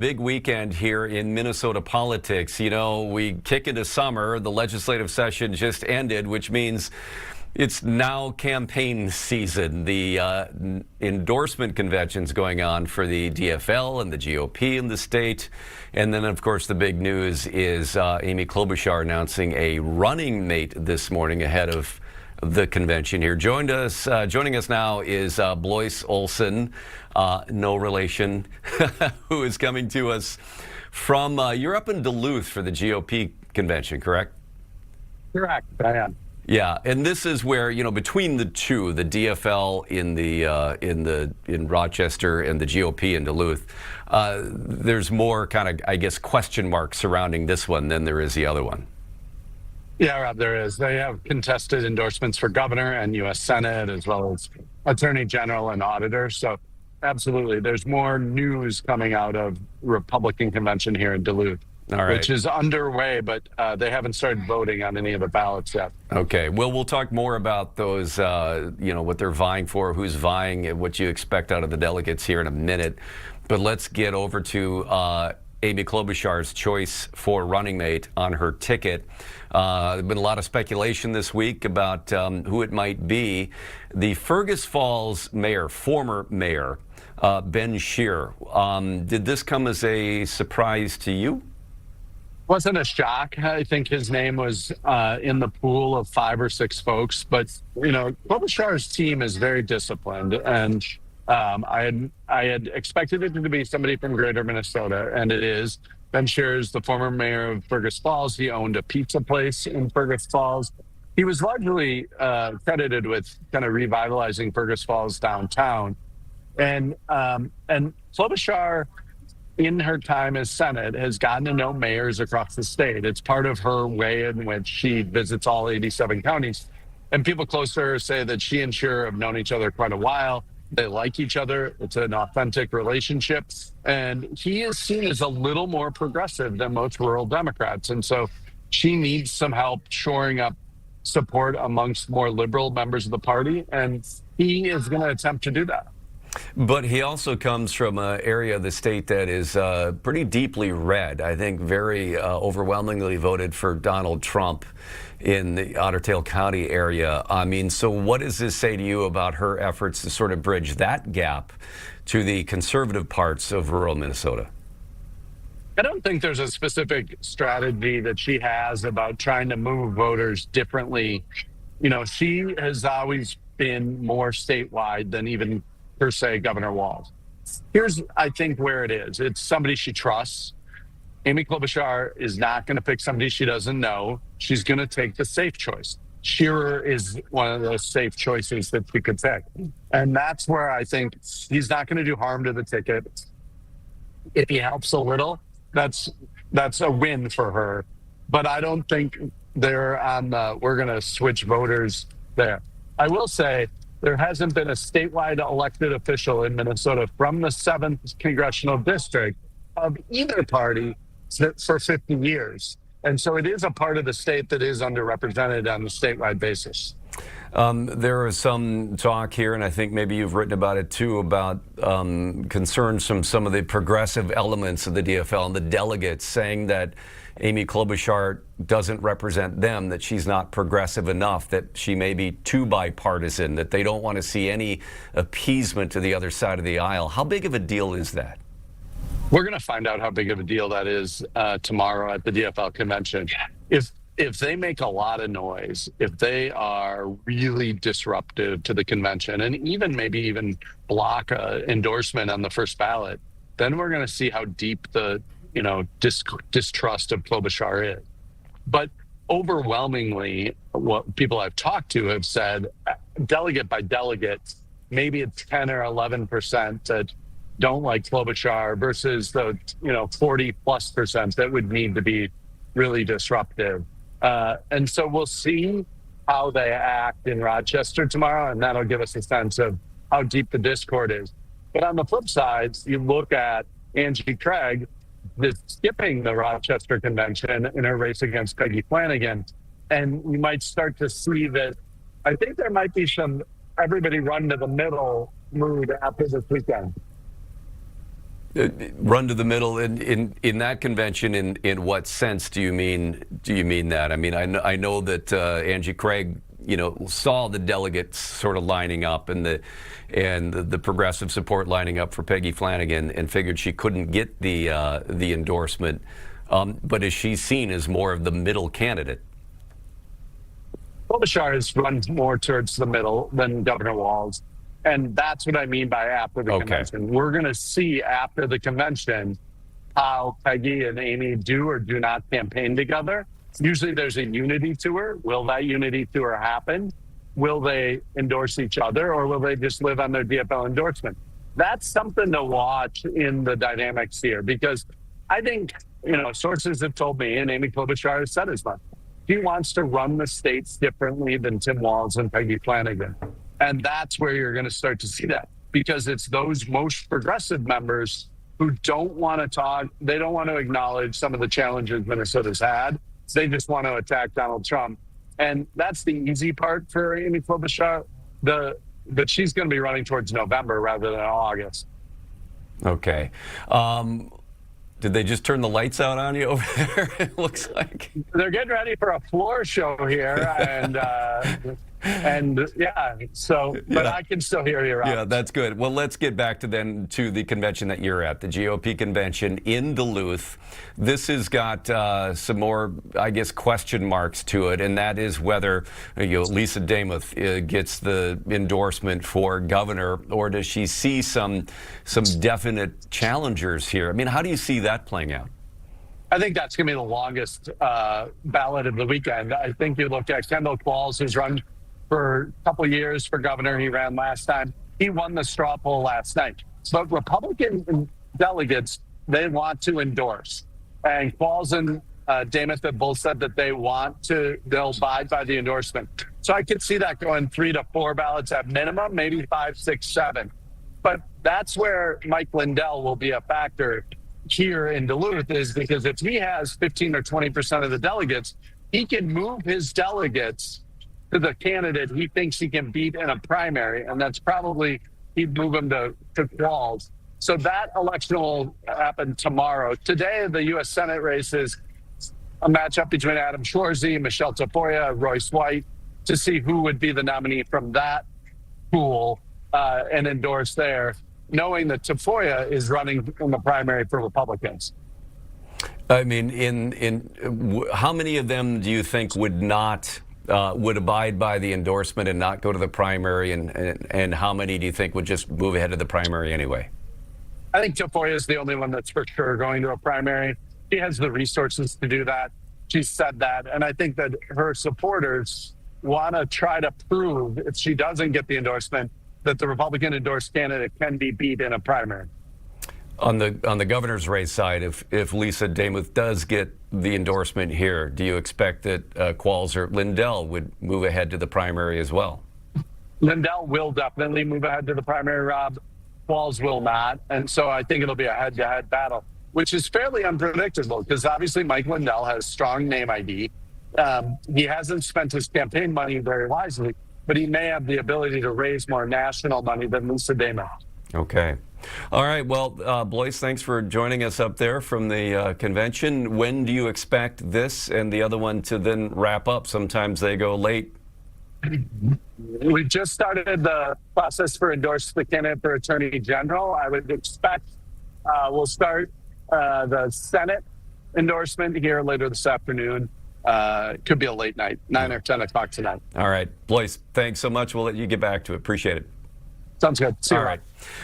Big weekend here in Minnesota politics. You know, we kick into summer. The legislative session just ended, which means it's now campaign season. The endorsement convention's going on for the DFL and the GOP in the state. And then, of course, the big news is Amy Klobuchar announcing a running mate this morning ahead of the convention here. Joining us now is Blois Olson, no relation, who is coming to us from, you're up in Duluth for the GOP convention, correct? Correct, I am. Yeah, and this is where, you know, between the two, the DFL in Rochester and the GOP in Duluth, there's more kind of, I guess, question marks surrounding this one than there is the other one. Yeah, Rob, there is. They have contested endorsements for governor and U.S. Senate, as well as attorney general and auditor. So absolutely, there's more news coming out of Republican convention here in Duluth, which is underway, but they haven't started voting on any of the ballots yet. Okay, well, we'll talk more about those, you know, what they're vying for, who's vying, and what you expect out of the delegates here in a minute. But let's get over to Amy Klobuchar's choice for running mate on her ticket. There's been a lot of speculation this week about who it might be. The Fergus Falls mayor, former mayor, Ben Scheer. Did this come as a surprise to you? Wasn't a shock. I think his name was in the pool of 5 or 6 folks. But, you know, Klobuchar's team is very disciplined. And I had expected it to be somebody from greater Minnesota, and it is. Ben Scheer is the former mayor of Fergus Falls. He owned a pizza place in Fergus Falls. He was largely credited with kind of revitalizing Fergus Falls downtown. And Klobuchar, in her time as Senate, has gotten to know mayors across the state. It's part of her way in which she visits all 87 counties. And people close to her say that she and Scheer have known each other quite a while. They like each other. It's an authentic relationship. And he is seen as a little more progressive than most rural Democrats. And so she needs some help shoring up support amongst more liberal members of the party. And he is going to attempt to do that. But he also comes from an area of the state that is pretty deeply red. I think very overwhelmingly voted for Donald Trump in the Otter Tail County area. I mean, so what does this say to you about her efforts to sort of bridge that gap to the conservative parts of rural Minnesota? I don't think there's a specific strategy that she has about trying to move voters differently. You know, she has always been more statewide than even, per se, Governor Walz. Here's, I think, where it is. It's somebody she trusts. Amy Klobuchar is not going to pick somebody she doesn't know. She's going to take the safe choice. Scheer is one of those safe choices that she could pick. And that's where I think he's not going to do harm to the ticket. If he helps a little, that's a win for her. But I don't think they're on we're going to switch voters there. I will say there hasn't been a statewide elected official in Minnesota from the 7th congressional district of either party for 50 years. And so it is a part of the state that is underrepresented on the statewide basis. There is some talk here, and I think maybe you've written about it too, about concerns from some of the progressive elements of the DFL and the delegates saying that Amy Klobuchar doesn't represent them, that she's not progressive enough, that she may be too bipartisan, that they don't want to see any appeasement to the other side of the aisle. How big of a deal is that? We're going to find out how big of a deal that is tomorrow at the DFL convention. If they make a lot of noise, if they are really disruptive to the convention, and maybe even block an endorsement on the first ballot, then we're going to see how deep the distrust of Klobuchar is. But overwhelmingly, what people I've talked to have said, delegate by delegate, maybe it's 10 or 11% that don't like Klobuchar versus the 40+% that would need to be really disruptive. And so we'll see how they act in Rochester tomorrow, and that'll give us a sense of how deep the discord is. But on the flip side, you look at Angie Craig, skipping the Rochester convention in her race against Peggy Flanagan, and we might start to see that. I think there might be some everybody run to the middle mood after this weekend. Run to the middle in that convention. In what sense do you mean that? I mean, I know that Angie Craig, saw the delegates sort of lining up and the progressive support lining up for Peggy Flanagan and figured she couldn't get the endorsement. But is she seen as more of the middle candidate? Klobuchar has run more towards the middle than Governor Walz. And that's what I mean by after the convention. We're going to see after the convention how Peggy and Amy do or do not campaign together. Usually there's a unity tour. Will that unity tour happen? Will they endorse each other, or will they just live on their DFL endorsement? That's something to watch in the dynamics here, because I think, sources have told me, and Amy Klobuchar has said as much, she wants to run the states differently than Tim Walz and Peggy Flanagan. And that's where you're going to start to see that, because it's those most progressive members who don't want to talk. They don't want to acknowledge some of the challenges Minnesota's had. They just want to attack Donald Trump. And that's the easy part for Amy Klobuchar. But she's going to be running towards November rather than August. Okay. Did they just turn the lights out on you over there? It looks like they're getting ready for a floor show here, and yeah. So, but yeah. I can still hear you. Yeah, that's good. Well, let's get back to the convention that you're at, the GOP convention in Duluth. This has got some more, I guess, question marks to it, and that is whether Lisa Demuth gets the endorsement for governor, or does she see some definite challengers here? I mean, how do you see that playing out? I think that's going to be the longest ballot of the weekend. I think you look at Kendall Qualls, who's run for a couple of years for governor. He ran last time. He won the straw poll last night. But Republican delegates, they want to endorse. And Qualls and Demuth have both said that they'll abide by the endorsement. So I could see that going 3 to 4 ballots at minimum, maybe 5, 6, 7. But that's where Mike Lindell will be a factor here in Duluth, is because if he has 15 or 20% of the delegates, he can move his delegates to the candidate he thinks he can beat in a primary, and that's probably, he'd move him to Qualls. So that election will happen tomorrow. Today, the U.S. Senate race is a matchup between Adam Schwarzy, Michelle Tafoya, Royce White, to see who would be the nominee from that pool and endorse there, knowing that Tafoya is running in the primary for Republicans. I mean, in how many of them do you think would abide by the endorsement and not go to the primary, and how many do you think would just move ahead of the primary anyway? I think Tafoya is the only one that's for sure going to a primary. She has the resources to do that. She said that, and I think that her supporters want to try to prove, if she doesn't get the endorsement, that the Republican endorsed candidate can be beat in a primary. On the governor's race side, if Lisa Demuth does get the endorsement here, do you expect that Qualls or Lindell would move ahead to the primary as well? Lindell will definitely move ahead to the primary, Rob. Qualls will not. And so I think it'll be a head-to-head battle, which is fairly unpredictable, because obviously Mike Lindell has strong name ID. He hasn't spent his campaign money very wisely, but he may have the ability to raise more national money than Lisa Demuth. Okay. All right. Well, Blois, thanks for joining us up there from the convention. When do you expect this and the other one to then wrap up? Sometimes they go late. We just started the process for endorsing the candidate for Attorney General. I would expect we'll start the Senate endorsement here later this afternoon. Could be a late night, 9 or 10 o'clock tonight. All right. Blois, thanks so much. We'll let you get back to it. Appreciate it. Sounds good. See you. All right.